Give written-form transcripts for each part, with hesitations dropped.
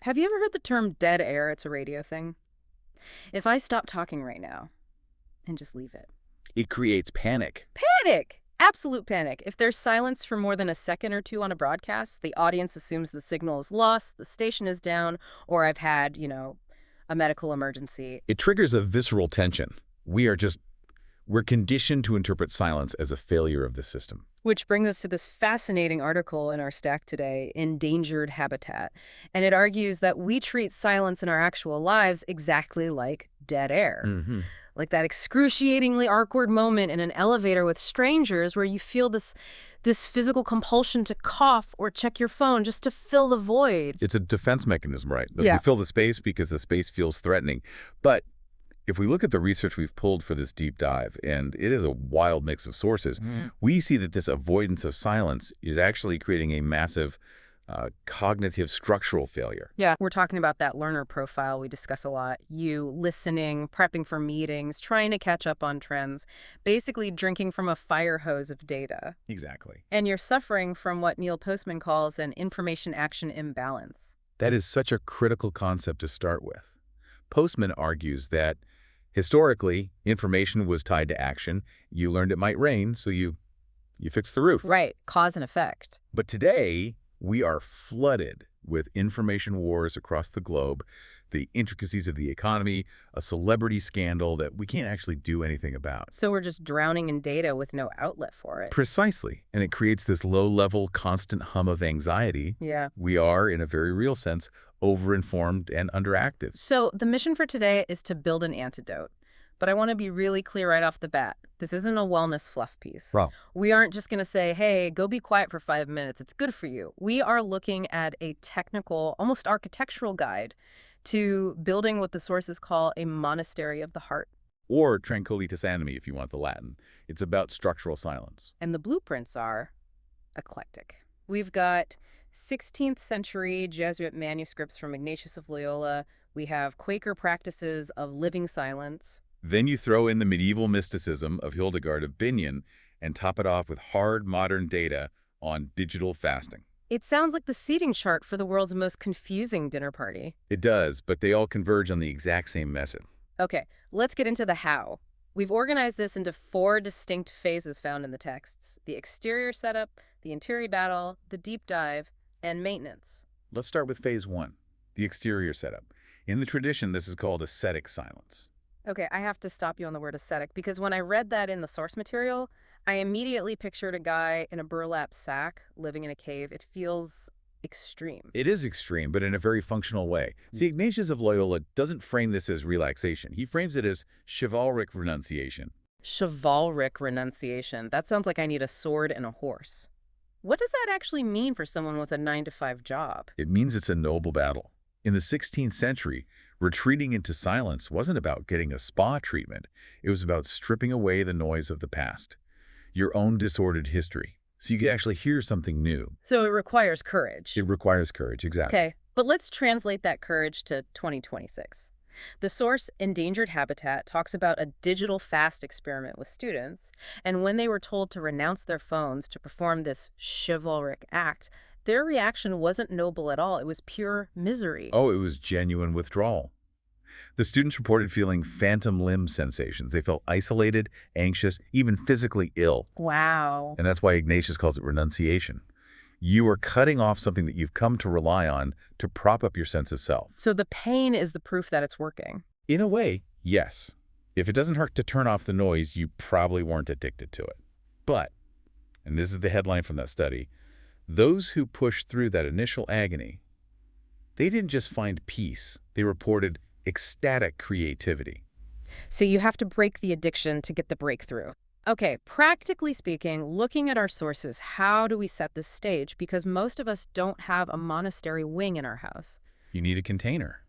Have you ever heard the term dead air? It's a radio thing. If I stop talking right now and just leave it. It creates panic. Panic! Absolute panic. If there's silence for more than a second or two on a broadcast, the audience assumes the signal is lost, the station is down, or I've had, a medical emergency. It triggers a visceral tension. We're conditioned to interpret silence as a failure of the system. Which brings us to this fascinating article in our stack today, Endangered Habitat. And it argues that we treat silence in our actual lives exactly like dead air. Mm-hmm. Like that excruciatingly awkward moment in an elevator with strangers where you feel this physical compulsion to cough or check your phone just to fill the void. It's a defense mechanism, right? Yeah. You fill the space because the space feels threatening. But if we look at the research we've pulled for this deep dive, and it is a wild mix of sources, we see that this avoidance of silence is actually creating a massive cognitive structural failure. Yeah, we're talking about that learner profile we discuss a lot. You listening, prepping for meetings, trying to catch up on trends, basically drinking from a fire hose of data. Exactly. And you're suffering from what Neil Postman calls an information-action imbalance. That is such a critical concept to start with. Postman argues that historically, information was tied to action. You learned it might rain, so you fixed the roof. Right, cause and effect. But today, we are flooded with information wars across the globe, the intricacies of the economy, a celebrity scandal that we can't actually do anything about. So we're just drowning in data with no outlet for it. Precisely. And it creates this low-level, constant hum of anxiety. Yeah. We are, in a very real sense, over-informed and underactive. So the mission for today is to build an antidote. But I want to be really clear right off the bat. This isn't a wellness fluff piece. Wow. We aren't just going to say, hey, go be quiet for 5 minutes. It's good for you. We are looking at a technical, almost architectural guide to building what the sources call a monastery of the heart. Or tranquilitas animi, if you want the Latin. It's about structural silence. And the blueprints are eclectic. We've got 16th century Jesuit manuscripts from Ignatius of Loyola. We have Quaker practices of living silence. Then you throw in the medieval mysticism of Hildegard of Bingen and top it off with hard modern data on digital fasting. It sounds like the seating chart for the world's most confusing dinner party. It does, but they all converge on the exact same message. Okay, let's get into the how. We've organized this into 4 distinct phases found in the texts: the exterior setup, the interior battle, the deep dive, and maintenance. Let's start with phase 1, the exterior setup. In the tradition, this is called ascetic silence. Okay, I have to stop you on the word ascetic because when I read that in the source material, I immediately pictured a guy in a burlap sack living in a cave. It feels extreme. It is extreme, but in a very functional way. See, Ignatius of Loyola doesn't frame this as relaxation. He frames it as chivalric renunciation. Chivalric renunciation. That sounds like I need a sword and a horse. What does that actually mean for someone with a 9-to-5 job? It means it's a noble battle. In the 16th century, retreating into silence wasn't about getting a spa treatment. It was about stripping away the noise of the past, your own disordered history, so you could actually hear something new. So it requires courage. It requires courage, exactly. Okay, but let's translate that courage to 2026. The source, Endangered Habitat, talks about a digital fast experiment with students, and when they were told to renounce their phones to perform this chivalric act, their reaction wasn't noble at all. It was pure misery. Oh, it was genuine withdrawal. The students reported feeling phantom limb sensations. They felt isolated, anxious, even physically ill. Wow. And that's why Ignatius calls it renunciation. You are cutting off something that you've come to rely on to prop up your sense of self. So the pain is the proof that it's working. In a way, yes. If it doesn't hurt to turn off the noise, you probably weren't addicted to it. But, and this is the headline from that study, those who pushed through that initial agony, they didn't just find peace. They reported ecstatic creativity. So you have to break the addiction to get the breakthrough. Okay, practically speaking, looking at our sources, how do we set this stage? Because most of us don't have a monastery wing in our house. You need a container.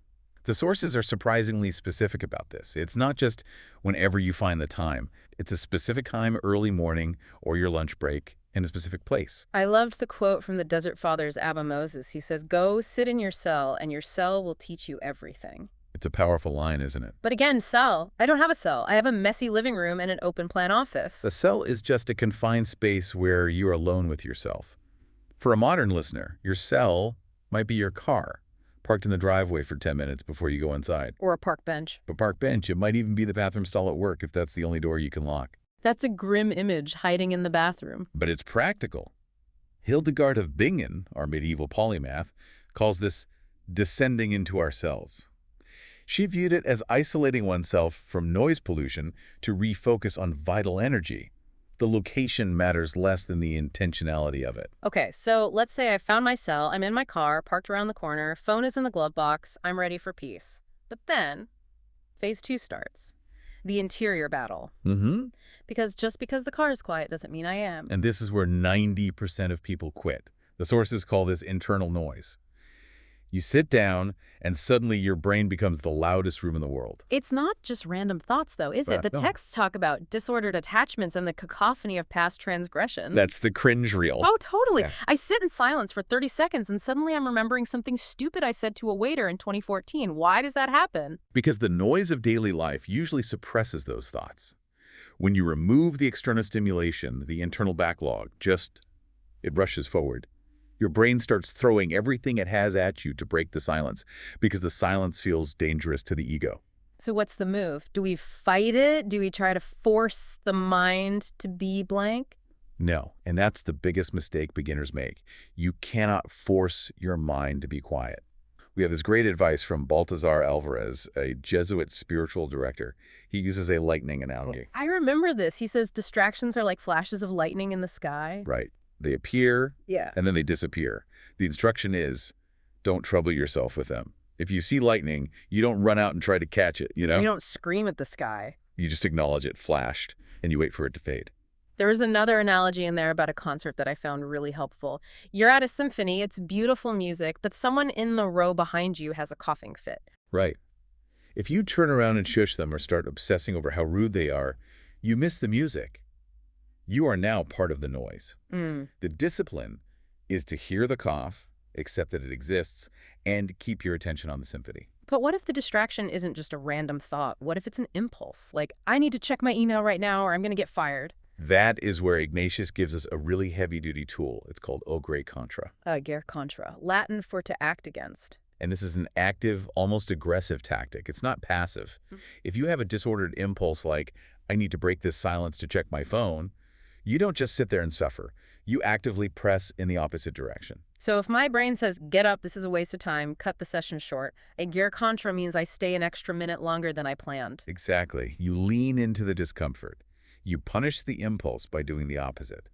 The sources are surprisingly specific about this. It's not just whenever you find the time. It's a specific time, early morning, or your lunch break, in a specific place. I loved the quote from the Desert Fathers, Abba Moses. He says, "Go sit in your cell, and your cell will teach you everything." It's a powerful line, isn't it? But again, cell. I don't have a cell. I have a messy living room and an open-plan office. A cell is just a confined space where you're alone with yourself. For a modern listener, your cell might be your car, parked in the driveway for 10 minutes before you go inside. Or a park bench. A park bench, it might even be the bathroom stall at work if that's the only door you can lock. That's a grim image, hiding in the bathroom. But it's practical. Hildegard of Bingen, our medieval polymath, calls this descending into ourselves. She viewed it as isolating oneself from noise pollution to refocus on vital energy. The location matters less than the intentionality of it. Okay, so let's say I found my cell, I'm in my car, parked around the corner, phone is in the glove box, I'm ready for peace. But then, phase 2 starts. The interior battle. Because just because the car is quiet doesn't mean I am. And this is where 90% of people quit. The sources call this internal noise. You sit down, and suddenly your brain becomes the loudest room in the world. It's not just random thoughts, though, is it? The No. texts talk about disordered attachments and the cacophony of past transgression. That's the cringe reel. Oh, totally. Yeah. I sit in silence for 30 seconds, and suddenly I'm remembering something stupid I said to a waiter in 2014. Why does that happen? Because the noise of daily life usually suppresses those thoughts. When you remove the external stimulation, the internal backlog, it rushes forward. Your brain starts throwing everything it has at you to break the silence, because the silence feels dangerous to the ego. So what's the move? Do we fight it? Do we try to force the mind to be blank? No, and that's the biggest mistake beginners make. You cannot force your mind to be quiet. We have this great advice from Baltazar Alvarez, a Jesuit spiritual director. He uses a lightning analogy. I remember this. He says distractions are like flashes of lightning in the sky. Right. They appear, Yeah. and then they disappear. The instruction is, don't trouble yourself with them. If you see lightning, you don't run out and try to catch it, You don't scream at the sky. You just acknowledge it flashed, and you wait for it to fade. There was another analogy in there about a concert that I found really helpful. You're at a symphony, it's beautiful music, but someone in the row behind you has a coughing fit. Right. If you turn around and shush them or start obsessing over how rude they are, you miss the music. You are now part of the noise. The discipline is to hear the cough, accept that it exists, and keep your attention on the symphony. But what if the distraction isn't just a random thought? What if it's an impulse? Like, I need to check my email right now or I'm going to get fired. That is where Ignatius gives us a really heavy-duty tool. It's called ogre contra. Ger contra, Latin for to act against. And this is an active, almost aggressive tactic. It's not passive. If you have a disordered impulse like, I need to break this silence to check my phone, you don't just sit there and suffer. You actively press in the opposite direction. So if my brain says, get up, this is a waste of time, cut the session short, a ger contra means I stay an extra minute longer than I planned. Exactly. You lean into the discomfort. You punish the impulse by doing the opposite.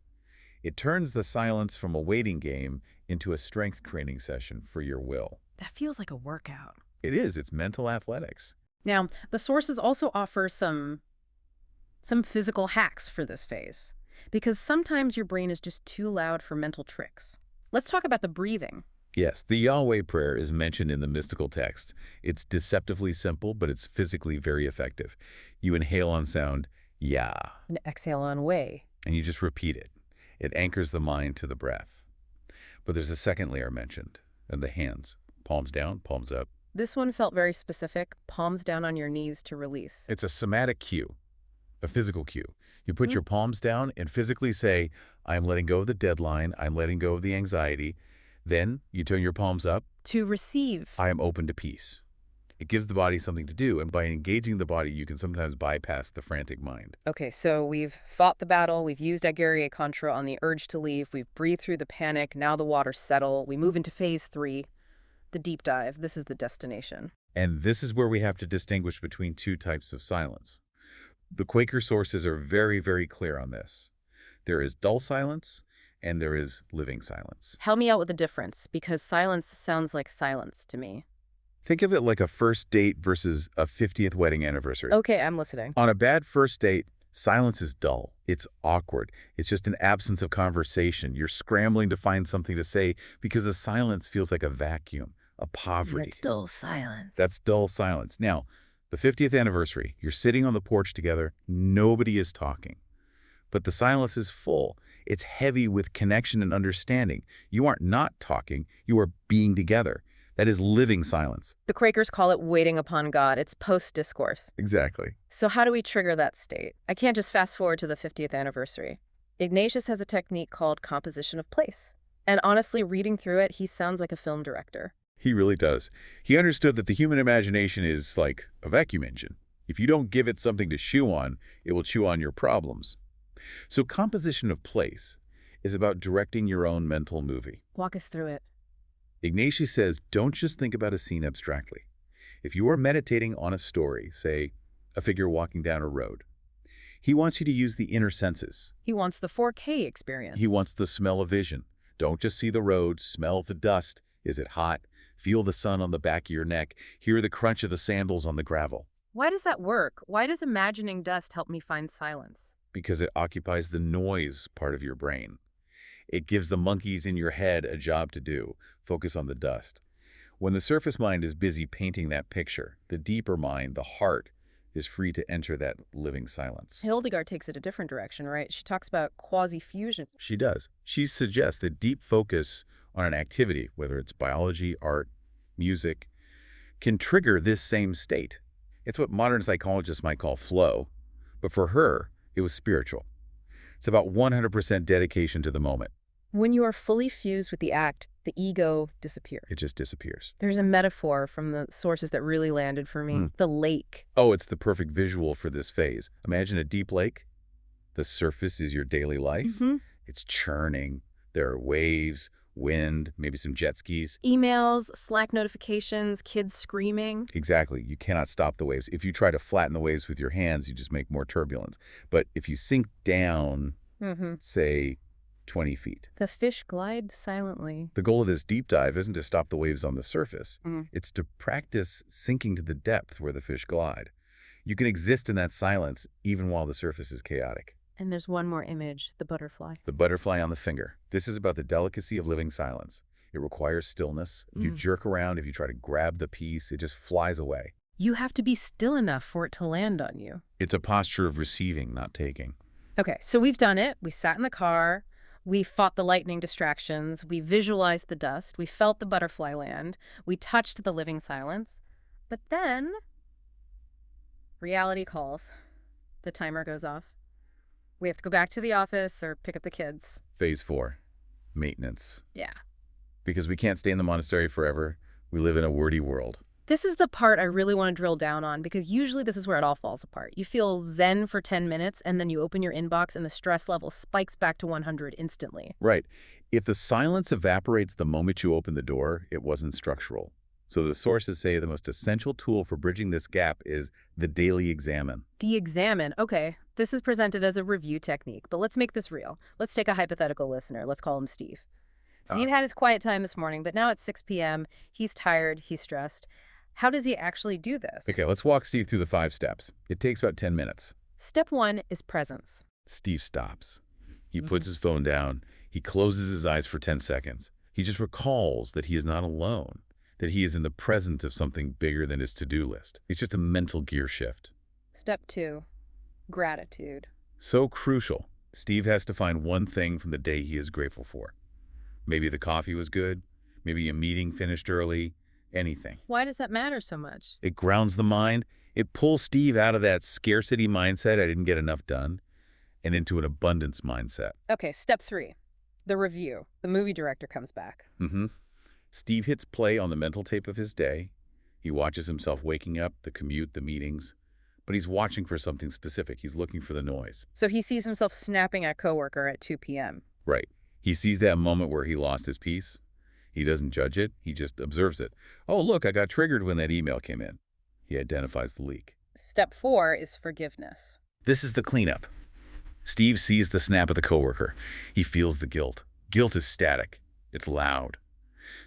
It turns the silence from a waiting game into a strength training session for your will. That feels like a workout. It is. It's mental athletics. Now, the sources also offer some physical hacks for this phase, because sometimes your brain is just too loud for mental tricks. Let's talk about the breathing. Yes, the Yahweh prayer is mentioned in the mystical text. It's deceptively simple, but it's physically very effective. You inhale on sound, Yah, And exhale on way. and you just repeat it. It anchors the mind to the breath. But there's a second layer mentioned, and the hands. Palms down, palms up. This one felt very specific, palms down on your knees to release. It's a somatic cue, a physical cue. You put your palms down and physically say, I'm letting go of the deadline, I'm letting go of the anxiety. Then you turn your palms up, To receive. I am open to peace. It gives the body something to do, and by engaging the body, you can sometimes bypass the frantic mind. Okay, so we've fought the battle, we've used Aguirre Contra on the urge to leave, we've breathed through the panic, now the waters settle, we move into phase 3, the deep dive. This is the destination. And this is where we have to distinguish between two types of silence. The Quaker sources are very, very clear on this. There is dull silence, and there is living silence. Help me out with the difference, because silence sounds like silence to me. Think of it like a first date versus a 50th wedding anniversary. Okay, I'm listening. On a bad first date, silence is dull. It's awkward. It's just an absence of conversation. You're scrambling to find something to say because the silence feels like a vacuum, a poverty. It's dull silence. That's dull silence. Now, the 50th anniversary, you're sitting on the porch together. Nobody is talking. But the silence is full. It's heavy with connection and understanding. You aren't not talking. You are being together. That is living silence. The Quakers call it waiting upon God. It's post-discourse. Exactly. So how do we trigger that state? I can't just fast forward to the 50th anniversary. Ignatius has a technique called composition of place. And honestly, reading through it, he sounds like a film director. He really does. He understood that the human imagination is like a vacuum engine. If you don't give it something to chew on, it will chew on your problems. So composition of place is about directing your own mental movie. Walk us through it. Ignatius says, don't just think about a scene abstractly. If you are meditating on a story, say, a figure walking down a road, he wants you to use the inner senses. He wants the 4K experience. He wants the smell of vision. Don't just see the road, smell the dust. Is it hot? Feel the sun on the back of your neck. Hear the crunch of the sandals on the gravel. Why does that work? Why does imagining dust help me find silence? Because it occupies the noise part of your brain. It gives the monkeys in your head a job to do. Focus on the dust. When the surface mind is busy painting that picture, the deeper mind, the heart, is free to enter that living silence. Hildegard takes it a different direction, right? She talks about quasi-fusion. She does. She suggests that deep focus on an activity, whether it's biology, art, music, can trigger this same state. It's what modern psychologists might call flow, but for her, it was spiritual. It's about 100% dedication to the moment. When you are fully fused with the act, the ego disappears. It just disappears. There's a metaphor from the sources that really landed for me. The lake. Oh, it's the perfect visual for this phase. Imagine a deep lake. The surface is your daily life. It's churning. There are waves, wind, maybe some jet skis. Emails, Slack notifications, kids screaming. Exactly. You cannot stop the waves. If you try to flatten the waves with your hands, you just make more turbulence. But if you sink down, say, 20 feet. The fish glide silently. The goal of this deep dive isn't to stop the waves on the surface. It's to practice sinking to the depth where the fish glide. You can exist in that silence even while the surface is chaotic. And there's one more image, the butterfly. The butterfly on the finger. This is about the delicacy of living silence. It requires stillness. You jerk around. If you try to grab the piece, it just flies away. You have to be still enough for it to land on you. It's a posture of receiving, not taking. Okay, so we've done it. We sat in the car. We fought the lightning distractions. We visualized the dust. We felt the butterfly land. We touched the living silence. But then reality calls. The timer goes off. We have to go back to the office or pick up the kids. Phase 4, maintenance. Yeah. Because we can't stay in the monastery forever. We live in a wordy world. This is the part I really want to drill down on because usually this is where it all falls apart. You feel zen for 10 minutes and then you open your inbox and the stress level spikes back to 100 instantly. Right. If the silence evaporates the moment you open the door, it wasn't structural. So the sources say the most essential tool for bridging this gap is the daily examine. The examine. Okay, this is presented as a review technique, but let's make this real. Let's take a hypothetical listener. Let's call him Steve. Steve had his quiet time this morning, but now it's 6 p.m. He's tired. He's stressed. How does he actually do this? Okay, let's walk Steve through the 5 steps. It takes about 10 minutes. Step 1 is presence. Steve stops. He puts his phone down. He closes his eyes for 10 seconds. He just recalls that he is not alone, that he is in the presence of something bigger than his to-do list. It's just a mental gear shift. Step 2, gratitude. So crucial. Steve has to find one thing from the day he is grateful for. Maybe the coffee was good. Maybe a meeting finished early. Anything. Why does that matter so much? It grounds the mind. It pulls Steve out of that scarcity mindset, I didn't get enough done, and into an abundance mindset. Okay, step 3, the review. The movie director comes back. Steve hits play on the mental tape of his day. He watches himself waking up, the commute, the meetings, but he's watching for something specific. He's looking for the noise. So he sees himself snapping at a coworker at 2 p.m. Right. He sees that moment where he lost his peace. He doesn't judge it. He just observes it. Oh, look, I got triggered when that email came in. He identifies the leak. Step 4 is forgiveness. This is the cleanup. Steve sees the snap of the coworker. He feels the guilt. Guilt is static. It's loud.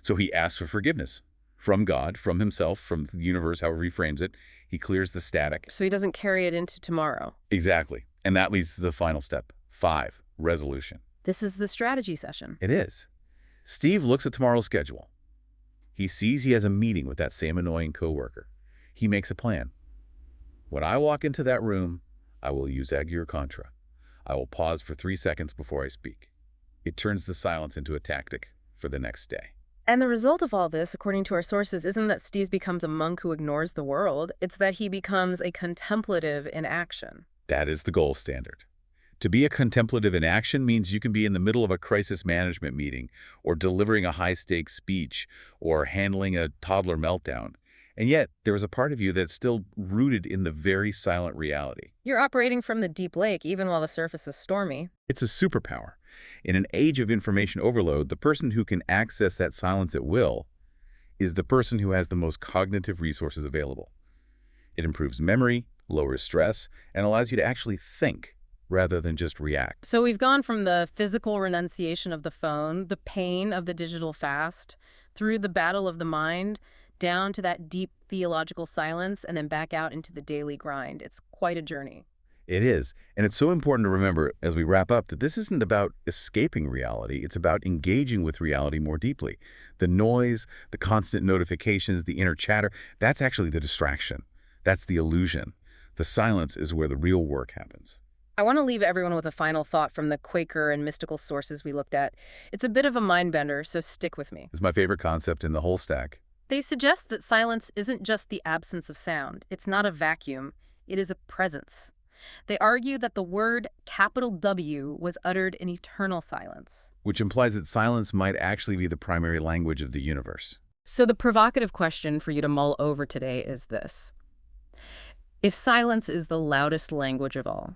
So he asks for forgiveness. From God, from himself, from the universe, however he frames it. He clears the static. So he doesn't carry it into tomorrow. Exactly. And that leads to the final step. 5, resolution. This is the strategy session. It is. Steve looks at tomorrow's schedule. He sees he has a meeting with that same annoying coworker. He makes a plan. When I walk into that room, I will use agere contra. I will pause for 3 seconds before I speak. It turns the silence into a tactic for the next day. And the result of all this, according to our sources, isn't that Steve becomes a monk who ignores the world. It's that he becomes a contemplative in action. That is the gold standard. To be a contemplative in action means you can be in the middle of a crisis management meeting, or delivering a high-stakes speech, or handling a toddler meltdown. And yet, there is a part of you that's still rooted in the very silent reality. You're operating from the deep lake even while the surface is stormy. It's a superpower. In an age of information overload, the person who can access that silence at will is the person who has the most cognitive resources available. It improves memory, lowers stress, and allows you to actually think rather than just react. So we've gone from the physical renunciation of the phone, the pain of the digital fast, through the battle of the mind, down to that deep theological silence, and then back out into the daily grind. It's quite a journey. It is, and it's so important to remember as we wrap up that this isn't about escaping reality, it's about engaging with reality more deeply. The noise, the constant notifications, the inner chatter, that's actually the distraction. That's the illusion. The silence is where the real work happens. I want to leave everyone with a final thought from the Quaker and mystical sources we looked at. It's a bit of a mind bender, so stick with me. It's my favorite concept in the whole stack. They suggest that silence isn't just the absence of sound. It's not a vacuum. It is a presence. They argue that the word capital W was uttered in eternal silence. Which implies that silence might actually be the primary language of the universe. So the provocative question for you to mull over today is this. If silence is the loudest language of all,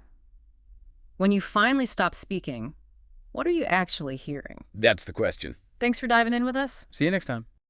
when you finally stop speaking, what are you actually hearing? That's the question. Thanks for diving in with us. See you next time.